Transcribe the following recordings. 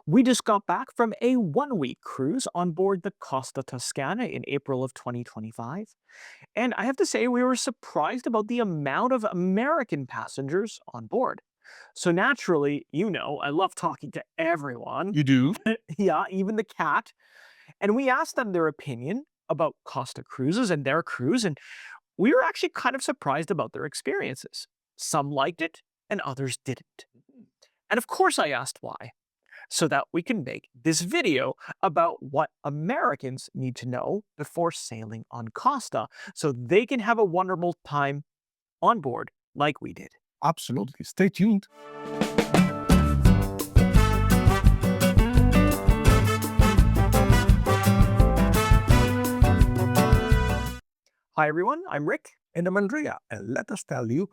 We just got back from a 1 week cruise on board the Costa Toscana in April of 2025. And I have to say, we were surprised about the amount of American passengers on board. So naturally, I love talking to everyone. You do? Yeah, even the cat. And we asked them their opinion about Costa Cruises and their cruise. And we were actually kind of surprised about their experiences. Some liked it and others didn't. And of course, I asked why, so that we can make this video about what Americans need to know before sailing on Costa so they can have a wonderful time on board like we did. Absolutely. Stay tuned. Hi everyone, I'm Rick. And I'm Andrea, and let us tell you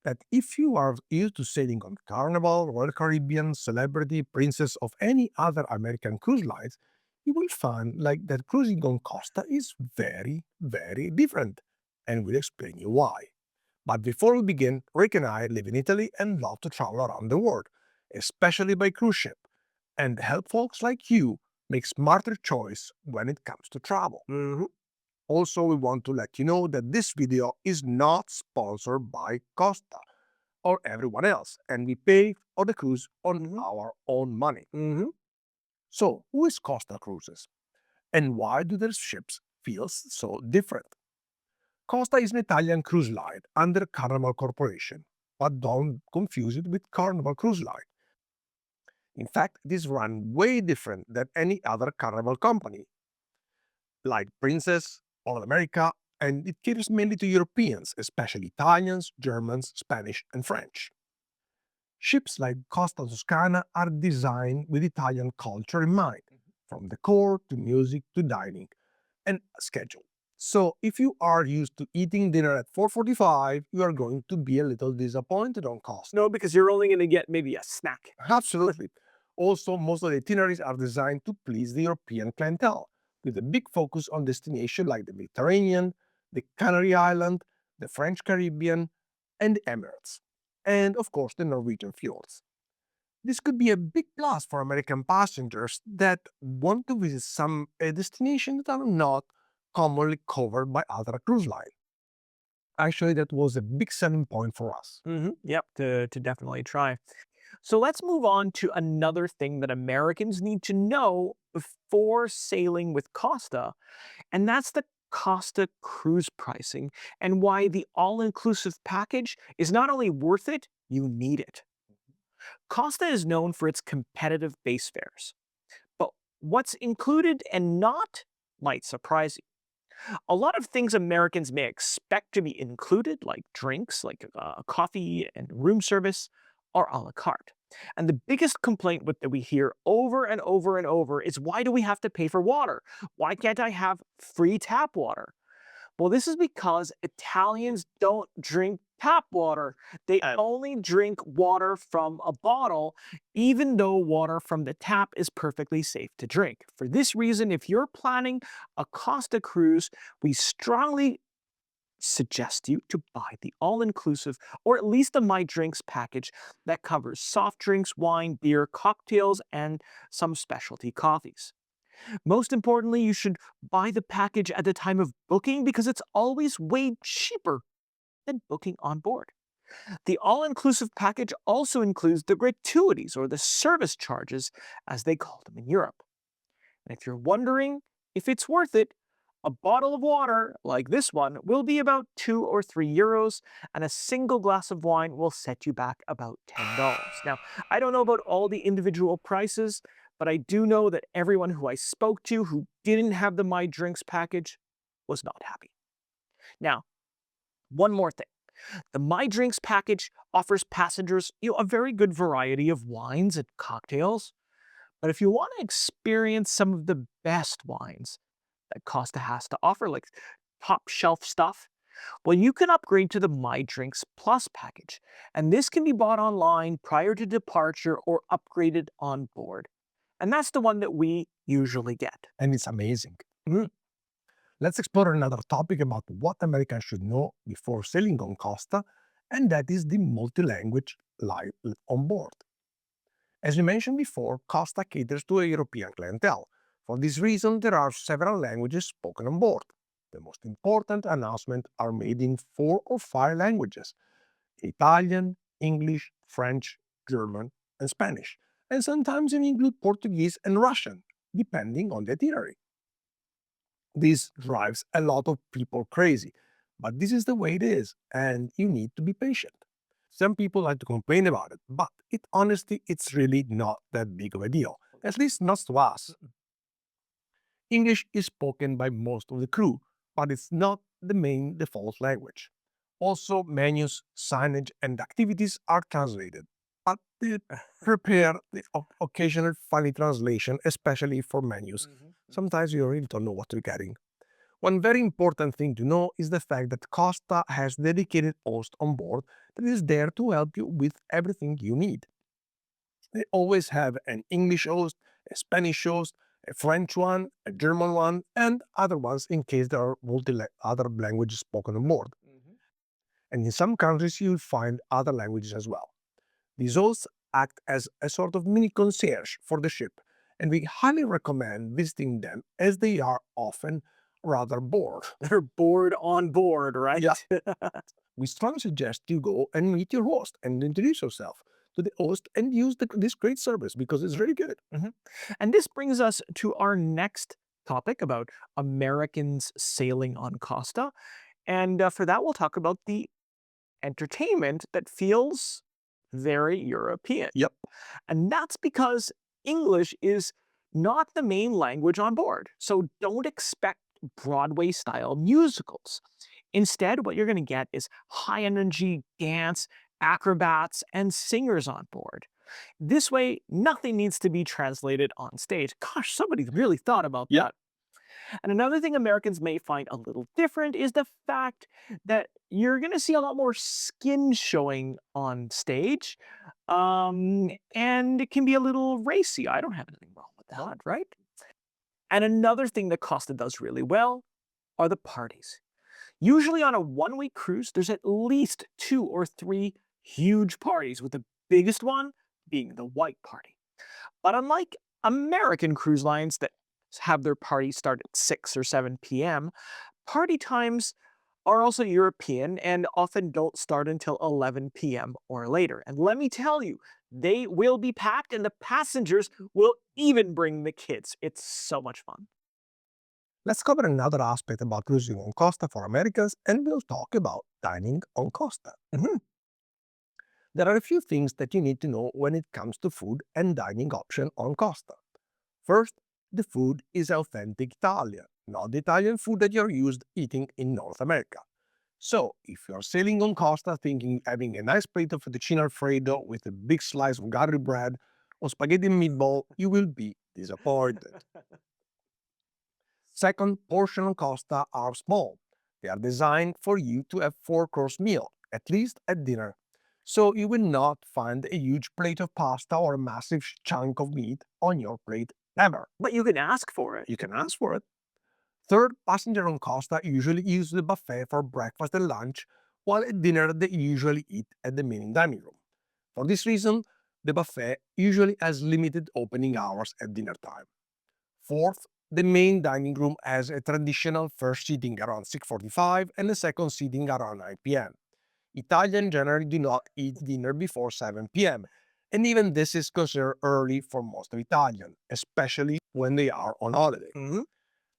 that if you are used to sailing on Carnival, Royal Caribbean, Celebrity, Princess, of any other American cruise lines, you will find like that cruising on Costa is very, very different. And we'll explain you why. But before we begin, Rick and I live in Italy and love to travel around the world, especially by cruise ship, and help folks like you make smarter choice when it comes to travel. Also, we want to let you know that this video is not sponsored by Costa or everyone else, and we pay for the cruise on our own money. So, who is Costa Cruises? And why do their ships feel so different? Costa is an Italian cruise line under Carnival Corporation, but don't confuse it with Carnival Cruise Line. In fact, it is run way different than any other Carnival company, like Princess, All America, and it caters mainly to Europeans, especially Italians, Germans, Spanish, and French. Ships like Costa Toscana are designed with Italian culture in mind, from decor to music to dining and schedule. So if you are used to eating dinner at 4:45, you are going to be a little disappointed on Costa. No, because you're only going to get maybe a snack. Absolutely. Also, most of the itineraries are designed to please the European clientele, with a big focus on destinations like the Mediterranean, the Canary Island, the French Caribbean, and the Emirates, and of course the Norwegian fjords. This could be a big plus for American passengers that want to visit some destinations that are not commonly covered by other cruise lines. Actually, that was a big selling point for us. Yep, to definitely try. So let's move on to another thing that Americans need to know before sailing with Costa, and that's the Costa cruise pricing and why the all-inclusive package is not only worth it, you need it. Costa is known for its competitive base fares, but what's included and not might surprise you. A lot of things Americans may expect to be included, like drinks, like coffee and room service, are a la carte. And the biggest complaint that we hear over and over and over is, why do we have to pay for water? Why can't I have free tap water? Well, this is because Italians don't drink tap water. They only drink water from a bottle, even though water from the tap is perfectly safe to drink. For this reason, if you're planning a Costa cruise, we strongly suggest you to buy the all-inclusive or at least the My Drinks package that covers soft drinks, wine, beer, cocktails, and some specialty coffees. Most importantly, you should buy the package at the time of booking because it's always way cheaper than booking on board. The all-inclusive package also includes the gratuities or the service charges, as they call them in Europe. And if you're wondering if it's worth it, a bottle of water like this one will be about 2 or 3 euros, and a single glass of wine will set you back about $10. Now, I don't know about all the individual prices, but I do know that everyone who I spoke to who didn't have the My Drinks package was not happy. Now, one more thing. The My Drinks package offers passengers a very good variety of wines and cocktails. But if you want to experience some of the best wines that Costa has to offer, like top shelf stuff, well, you can upgrade to the My Drinks Plus package. And this can be bought online prior to departure or upgraded on board. And that's the one that we usually get. And it's amazing. Let's explore another topic about what Americans should know before sailing on Costa, and that is the multi-language life on board. As we mentioned before, Costa caters to a European clientele. For this reason, there are several languages spoken on board. The most important announcements are made in 4 or 5 languages: Italian, English, French, German, and Spanish, and sometimes even include Portuguese and Russian, depending on the itinerary. This drives a lot of people crazy, but this is the way it is, and you need to be patient. Some people like to complain about it, but honestly, it's really not that big of a deal, at least not to us. English is spoken by most of the crew, but it's not the main default language. Also, menus, signage, and activities are translated, but they prepare the occasional funny translation, especially for menus. Sometimes you really don't know what you're getting. One very important thing to know is the fact that Costa has dedicated host on board that is there to help you with everything you need. They always have an English host, a Spanish host, a French one, a German one, and other ones in case there are other languages spoken on board. And in some countries, you'll find other languages as well. These hosts act as a sort of mini concierge for the ship, and we highly recommend visiting them as they are often rather bored. They're bored on board, right? Yeah. We strongly suggest you go and meet your host and introduce yourself to the host and use this great service because it's really good. And this brings us to our next topic about Americans sailing on Costa. And for that, we'll talk about the entertainment that feels very European. Yep. And that's because English is not the main language on board. So don't expect Broadway style musicals. Instead, what you're going to get is high energy dance, acrobats, and singers on board. This way, nothing needs to be translated on stage. Gosh, somebody really thought about Yep. that. And another thing Americans may find a little different is the fact that you're going to see a lot more skin showing on stage. And it can be a little racy. I don't have anything wrong with that, right? And another thing that Costa does really well are the parties. Usually on a 1 week cruise, there's at least 2 or 3 huge parties, with the biggest one being the white party. But unlike American cruise lines that have their parties start at 6 or 7 p.m., party times are also European and often don't start until 11 p.m. or later. And let me tell you, they will be packed and the passengers will even bring the kids. It's so much fun. Let's cover another aspect about cruising on Costa for Americans, and we'll talk about dining on Costa. There are a few things that you need to know when it comes to food and dining option on Costa. First, the food is authentic Italian, not the Italian food that you're used eating in North America. So, if you're sailing on Costa thinking having a nice plate of fettuccine alfredo with a big slice of garlic bread or spaghetti and meatball, you will be disappointed. Second, portion on Costa are small. They are designed for you to have 4 course meal, at least at dinner. So you will not find a huge plate of pasta or a massive chunk of meat on your plate ever. But you can ask for it. You can ask for it. Third, passengers on Costa usually use the buffet for breakfast and lunch, while at dinner they usually eat at the main dining room. For this reason, the buffet usually has limited opening hours at dinner time. Fourth, the main dining room has a traditional first seating around 6:45 and a second seating around 9 p.m. Italians generally do not eat dinner before 7 p.m., and even this is considered early for most of Italians, especially when they are on holiday.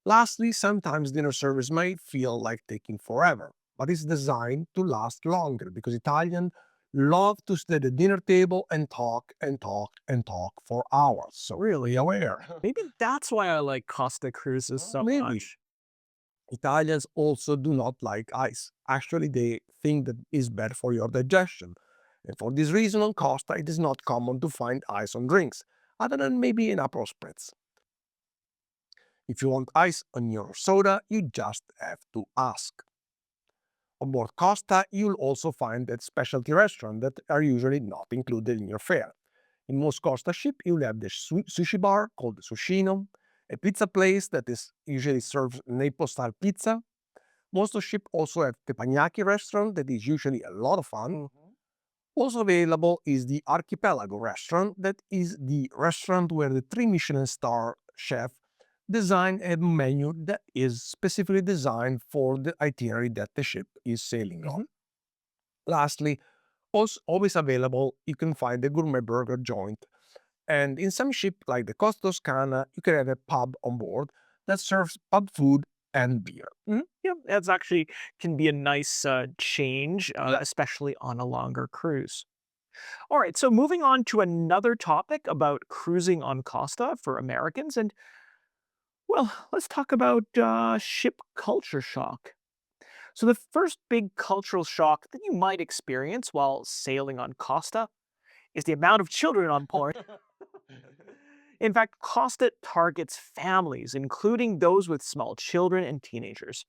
Lastly, sometimes dinner service may feel like taking forever, but it's designed to last longer because Italians love to sit at the dinner table and talk and talk and talk for hours. So really aware. Maybe that's why I like Costa Cruises so Maybe. much. Italians also do not like ice. Actually, they think that is bad for your digestion. And for this reason, on Costa, it is not common to find ice on drinks, other than maybe an Aperol Spritz. If you want ice on your soda, you just have to ask. On board Costa, you'll also find that specialty restaurants that are usually not included in your fare. In most Costa ship, you'll have the sushi bar called the Sushino, a pizza place that is usually serves Naples-style pizza. Most of ship also have teppanyaki restaurant that is usually a lot of fun. Also available is the Archipelago restaurant, that is the restaurant where the three Michelin star chef designed a menu that is specifically designed for the itinerary that the ship is sailing on. Mhm. Lastly, also always available, you can find a gourmet burger joint. And in some ship like the Costa Toscana, you can have a pub on board that serves pub food and beer. Yeah, that's actually can be a nice change, especially on a longer cruise. All right, so moving on to another topic about cruising on Costa for Americans, and well, let's talk about ship culture shock. So, the first big cultural shock that you might experience while sailing on Costa is the amount of children on board. In fact, Costa targets families, including those with small children and teenagers.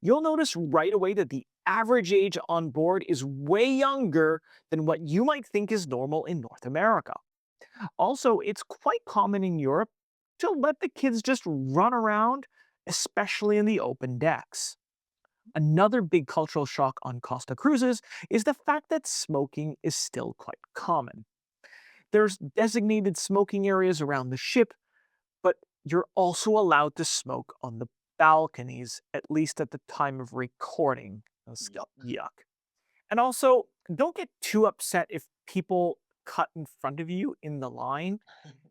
You'll notice right away that the average age on board is way younger than what you might think is normal in North America. Also, it's quite common in Europe to let the kids just run around, especially in the open decks. Another big cultural shock on Costa Cruises is the fact that smoking is still quite common. There's designated smoking areas around the ship, but you're also allowed to smoke on the balconies, at least at the time of recording. That's yuck. And also, don't get too upset if people cut in front of you in the line.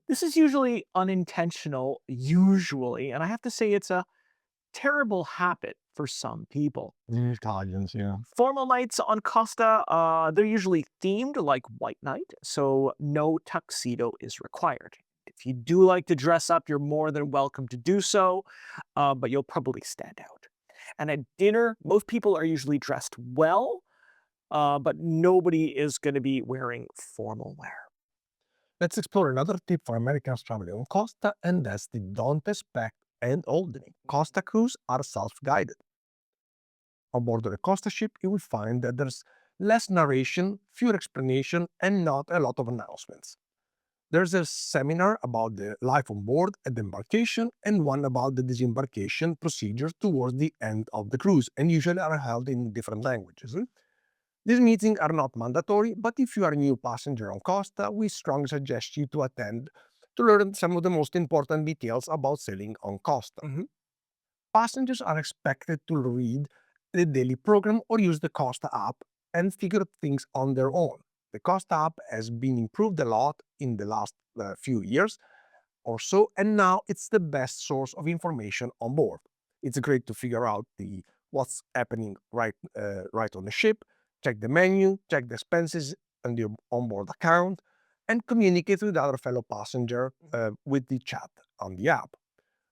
This is usually unintentional, usually, and I have to say it's a terrible habit for some people. Italians, yeah. Formal nights on Costa, they're usually themed like White Night, so no tuxedo is required. If you do like to dress up, you're more than welcome to do so, but you'll probably stand out. And at dinner, most people are usually dressed well, but nobody is going to be wearing formal wear. Let's explore another tip for Americans traveling on Costa, and that's the don't expect hand-holding. Costa Cruise are self-guided. On board the Costa ship, you will find that there's less narration, fewer explanation, and not a lot of announcements. There's a seminar about the life on board at the embarkation and one about the disembarkation procedure towards the end of the cruise, and usually are held in different languages. These meetings are not mandatory, but if you are a new passenger on Costa, we strongly suggest you to attend to learn some of the most important details about sailing on Costa. Mhm. Passengers are expected to read the daily program or use the Costa app and figure things on their own. The Costa app has been improved a lot in the last few years or so, and now it's the best source of information on board. It's great to figure out what's happening right on the ship, check the menu, check the expenses and the onboard account, and communicate with other fellow passenger with the chat on the app.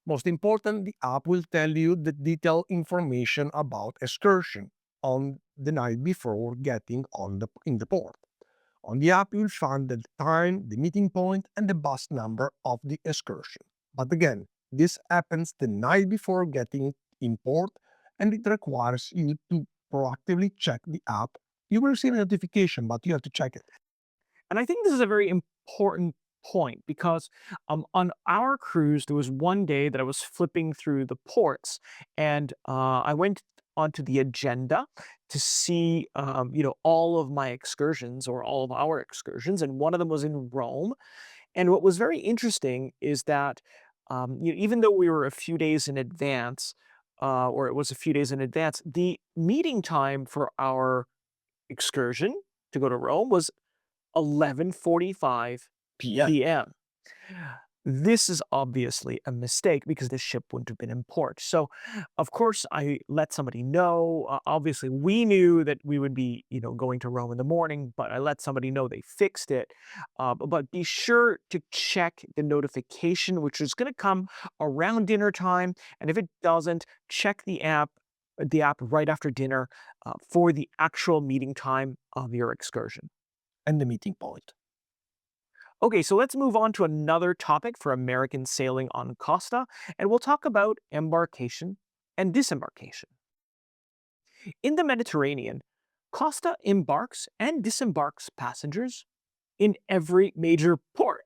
Most important, the app will tell you the detailed information about excursion on the night before getting in the port. On the app, you'll find the time, the meeting point, and the bus number of the excursion. But again, this happens the night before getting in port, and it requires you to proactively check the app. You will receive a notification, but you have to check it. And I think this is a very important point because on our cruise, there was one day that I was flipping through the ports and I went onto the agenda to see, all of my excursions or all of our excursions. And one of them was in Rome. And what was very interesting is that even though we were a few days in advance, or it was a few days in advance, the meeting time for our excursion to go to Rome was 11:45 PM. PM. This is obviously a mistake because the ship wouldn't have been in port. So, of course, I let somebody know. Obviously, we knew that we would be, going to Rome in the morning, but I let somebody know they fixed it. But be sure to check the notification, which is going to come around dinner time. And if it doesn't, check the app right after dinner for the actual meeting time of your excursion. And the meeting point. Okay, so let's move on to another topic for American sailing on Costa, and we'll talk about embarkation and disembarkation. In the Mediterranean, Costa embarks and disembarks passengers in every major port.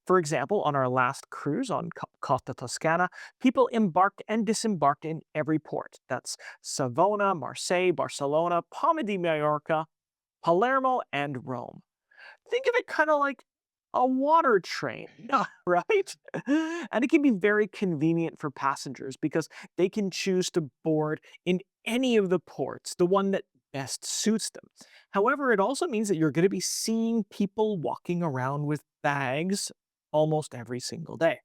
For example, on our last cruise on Costa Toscana, people embarked and disembarked in every port. That's Savona, Marseille, Barcelona, Palma de Mallorca, Palermo, and Rome. Think of it kind of like a water train, right? And it can be very convenient for passengers because they can choose to board in any of the ports, the one that best suits them. However, it also means that you're going to be seeing people walking around with bags almost every single day.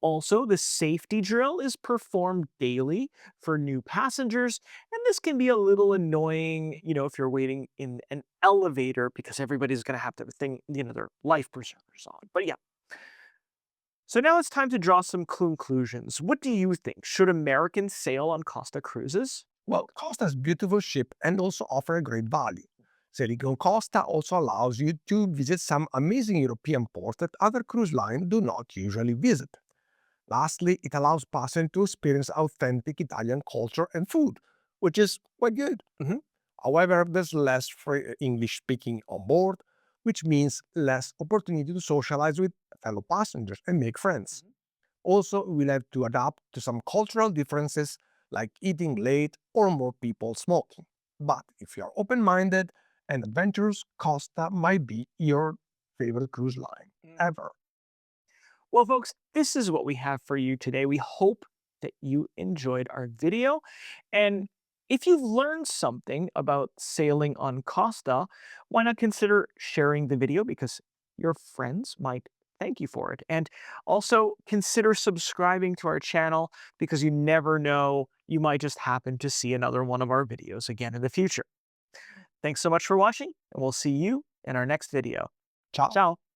Also, the safety drill is performed daily for new passengers, and this can be a little annoying, if you're waiting in an elevator because everybody's going to have to thing, their life preservers on. But yeah. So now it's time to draw some conclusions. What do you think? Should Americans sail on Costa Cruises? Well, Costa's beautiful ship and also offer a great value. Sailing on Costa also allows you to visit some amazing European ports that other cruise lines do not usually visit. Lastly, it allows passengers to experience authentic Italian culture and food, which is quite good. However, there's less free English speaking on board, which means less opportunity to socialize with fellow passengers and make friends. Also, we'll have to adapt to some cultural differences like eating late or more people smoking. But if you are open minded and adventurous, Costa might be your favorite cruise line ever. Well, folks, this is what we have for you today. We hope that you enjoyed our video. And if you've learned something about sailing on Costa, why not consider sharing the video because your friends might thank you for it. And also consider subscribing to our channel because you never know, you might just happen to see another one of our videos again in the future. Thanks so much for watching, and we'll see you in our next video. Ciao. Ciao.